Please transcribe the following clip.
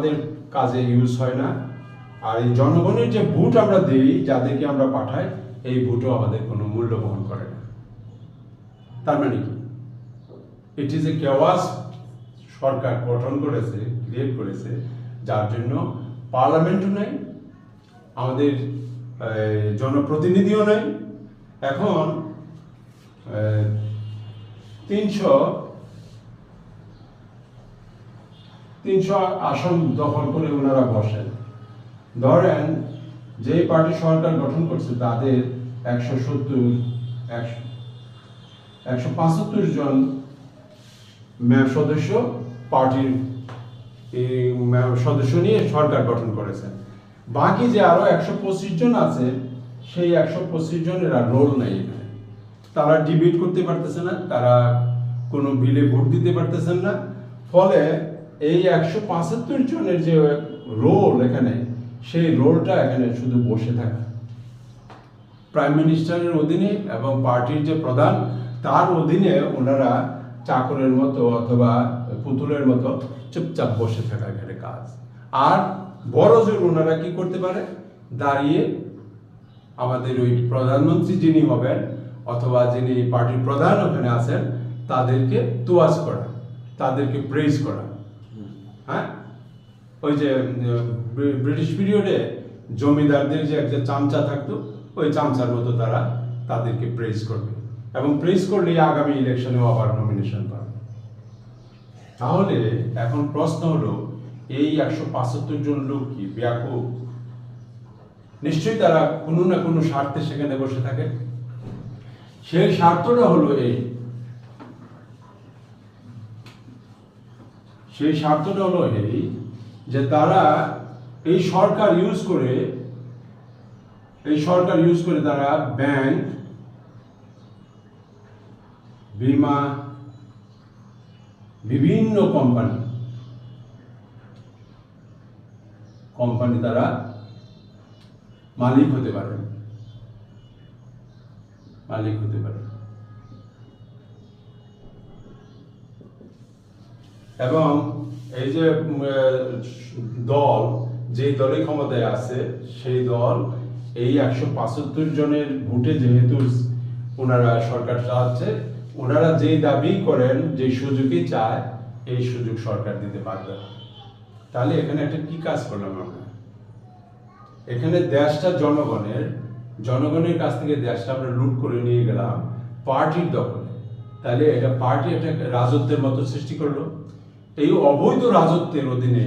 আমাদের কাজে ইউজ হয় না। আর এই জনগণের যে ভোট আমরা দিই, যাদেরকে আমরা পাঠাই, এই ভোটও আমাদের কোনো মূল্য বহন করে না। তার মানে কি? ইট ইজ এ কেওয়াস সরকার গঠন করেছে, ক্রিয়েট করেছে, যার জন্য পার্লামেন্টও নাই, আমাদের জনপ্রতিনিধিও নাই। এখন 300 আসন দখল করে ওনারা বসেন। ধরেন যে পার্টি সরকার গঠন করছে তাদের 175 জন সদস্য পার্টির সদস্য নিয়ে সরকার গঠন করেছেন। বাকি যে আরো 125 জন আছে, সেই 125 জনের আর রোল নাই এখানে। তারা ডিবেট করতে পারতেছে না, তারা কোনো বিলে ভোট দিতে পারতেছেন না। ফলে এই 175 জনের যে রোল এখানে, সেই রোলটা এখানে শুধু বসে থাকা। প্রাইম মিনিস্টারের অধীনে এবং পার্টির যে প্রধান, তার অধীনে ওনারা চাকরের মতো অথবা পুতুলের মতো চুপচাপ বসে থাকা এখানে কাজ। আর বড় জোর ওনারা কি করতে পারে? দাঁড়িয়ে আমাদের ওই প্রধানমন্ত্রী যিনি হবেন অথবা যিনি পার্টির প্রধান ওখানে আছেন, তাদেরকে তোয়াজ করা, তাদেরকে প্রেজ করা। হ্যাঁ, ওই যে ব্রিটিশ পিরিয়ডে জমিদারদের যে একটা চামচা থাকতো, ওই চামচার মতো তারা তাদেরকে প্রেজ করবে, এবং প্রেজ করলেই আগামী ইলেকশনেও আবার নমিনেশন পাবে। তাহলে এখন প্রশ্ন হলো, এই 175 জন লোক কি ব্যাপক? নিশ্চয়ই তারা কোনো না কোনো স্বার্থে সেখানে বসে থাকে। সেই স্বার্থটা হলো এই যে তারা এই সরকার ইউজ করে তারা ব্যাংক, বিমা, বিভিন্ন কোম্পানি তারা মালিক হতে পারে। এবং এই যে দল, যে দলে ক্ষমতায় আছে, সেই দল এই 175 জনের ভোটে যেহেতু ওনারা সরকার চালাচ্ছে, ওনারা যে দাবি করেন, যে সুযোগই চায়, এই সুযোগ সরকার দিতে পারবে না। তাহলে এখানে একটা কি কাজ করলাম আমরা? এখানে দেশটা জনগণের কাছ থেকে দেশটা আমরা লুট করে নিয়ে গেলাম পার্টির দখলে। তাহলে এটা পার্টি একটা রাজত্বের মতো সৃষ্টি করলো। এই অবৈধ রাজত্বের অধীনে